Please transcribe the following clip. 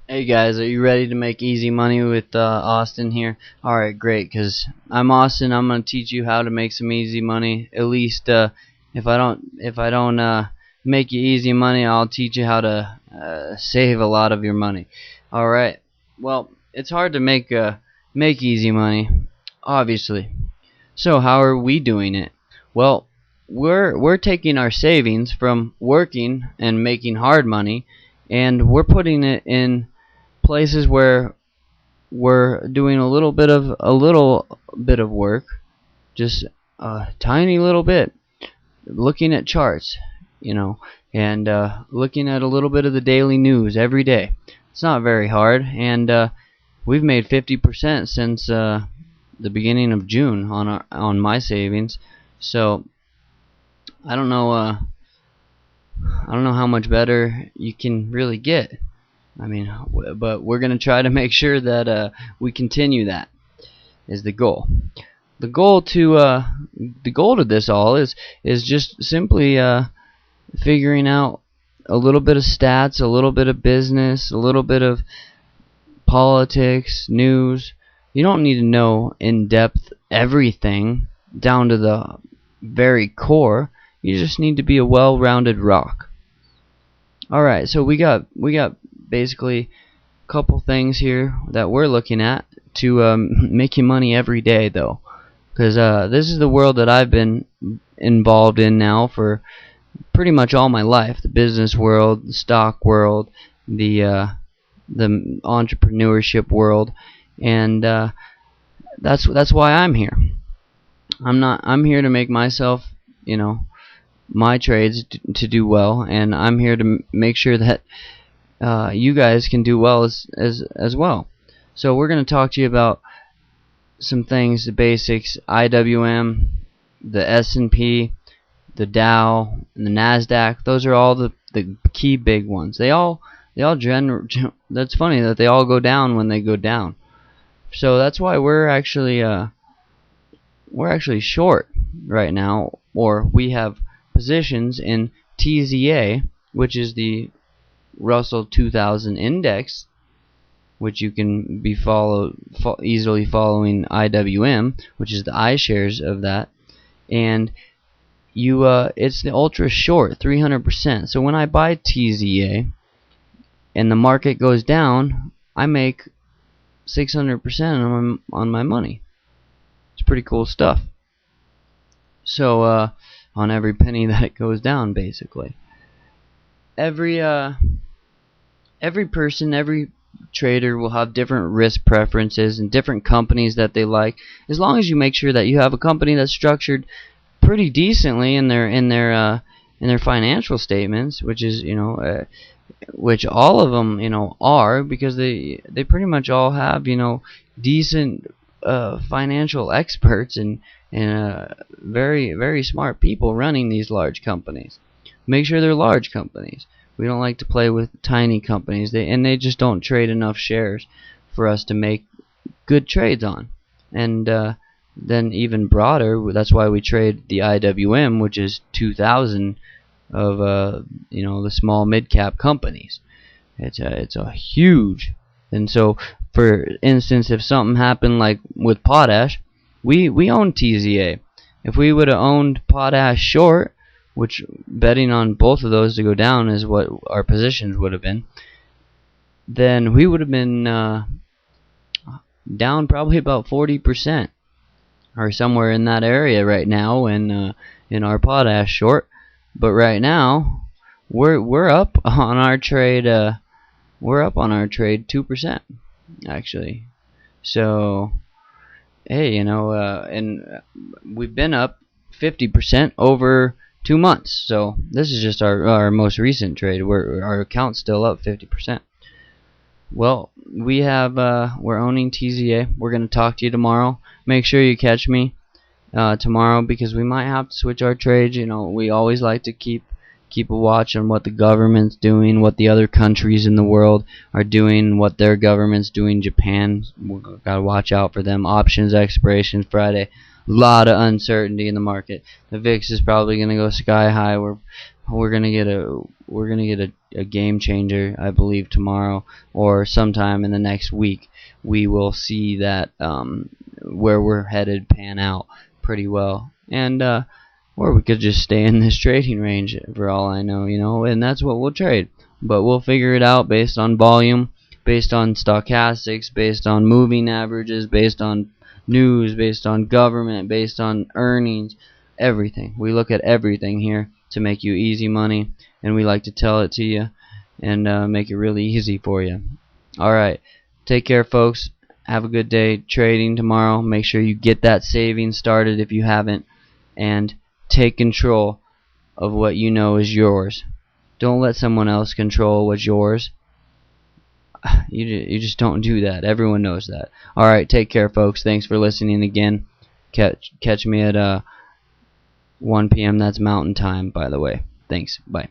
Hey guys, are you ready to make easy money with Austin here? Alright, great, because I'm Austin. I'm going to teach you how to make some easy money. At least if I don't make you easy money, I'll teach you how to save a lot of your money. Alright, well, it's hard to make easy money, obviously. So how are we doing it? Well, we're taking our savings from working and making hard money, and we're putting it in places where we're doing a little bit of work, just a tiny little bit, looking at charts, and looking at a little bit of the daily news every day. It's not very hard, and we've made 50% since the beginning of June on my savings. So I don't know. I don't know how much better you can really get. I mean, but we're gonna try to make sure that we continue. That is the goal. The goal to this all is just simply figuring out a little bit of stats, a little bit of business, a little bit of politics, news. You don't need to know in depth everything down to the very core. You just need to be a well-rounded rock. All right, so we got basically a couple things here that we're looking at to make you money every day, though, because this is the world that I've been involved in now for pretty much all my life. The business world, the stock world, the entrepreneurship world, and that's why I'm here. I'm here to make myself, my trades to do well, and I'm here to make sure that you guys can do well as well. So we're going to talk to you about some things, the basics: IWM, the S&P, the Dow, and the Nasdaq. Those are all the key big ones. That's funny that they all go down when they go down. So that's why we're actually short right now, or we have positions in TZA, which is the Russell 2000 index, which you can be easily following IWM, which is the iShares of that, and it's the ultra short 300%. So when I buy TZA and the market goes down, I make 600% on my money. It's pretty cool stuff. So on every penny that it goes down, basically. Every person, every trader will have different risk preferences and different companies that they like. As long as you make sure that you have a company that's structured pretty decently in their financial statements, which is which all of them are, because they pretty much all have decent financial experts and very, very smart people running these large companies. Make sure they're large companies. We don't like to play with tiny companies. They just don't trade enough shares for us to make good trades on. And then even broader, that's why we trade the IWM, which is 2,000 of the small mid-cap companies. It's a huge. And so, for instance, if something happened like with Potash, we own TZA. If we would have owned Potash short, which betting on both of those to go down is what our positions would have been, then we would have been down probably about 40%, or somewhere in that area right now in our Potash short. But right now we're up on our trade. We're up on our trade 2%, actually. So hey, and we've been up 50% over 2 months. So this is just our most recent trade. Our account's still up 50%. Well, we're owning TZA. We're gonna talk to you tomorrow. Make sure you catch me tomorrow, because we might have to switch our trades. We always like to keep a watch on what the government's doing, what the other countries in the world are doing, what their government's doing. Japan, we gotta watch out for them. Options expiration Friday. A lot of uncertainty in the market. The VIX is probably gonna go sky high. We're we're gonna get a game changer, I believe, tomorrow or sometime in the next week. We will see that where we're headed pan out pretty well, and or we could just stay in this trading range for all I know, and that's what we'll trade. But we'll figure it out based on volume, based on stochastics, based on moving averages, based on news, based on government, based on earnings, everything. We look at everything here to make you easy money, and we like to tell it to you and make it really easy for you. Alright, take care, folks. Have a good day trading tomorrow. Make sure you get that savings started if you haven't, and take control of what you know is yours. Don't let someone else control what's yours. You just don't do that. Everyone knows that. Alright, take care, folks. Thanks for listening again. Catch me at 1 p.m. That's Mountain Time, by the way. Thanks. Bye.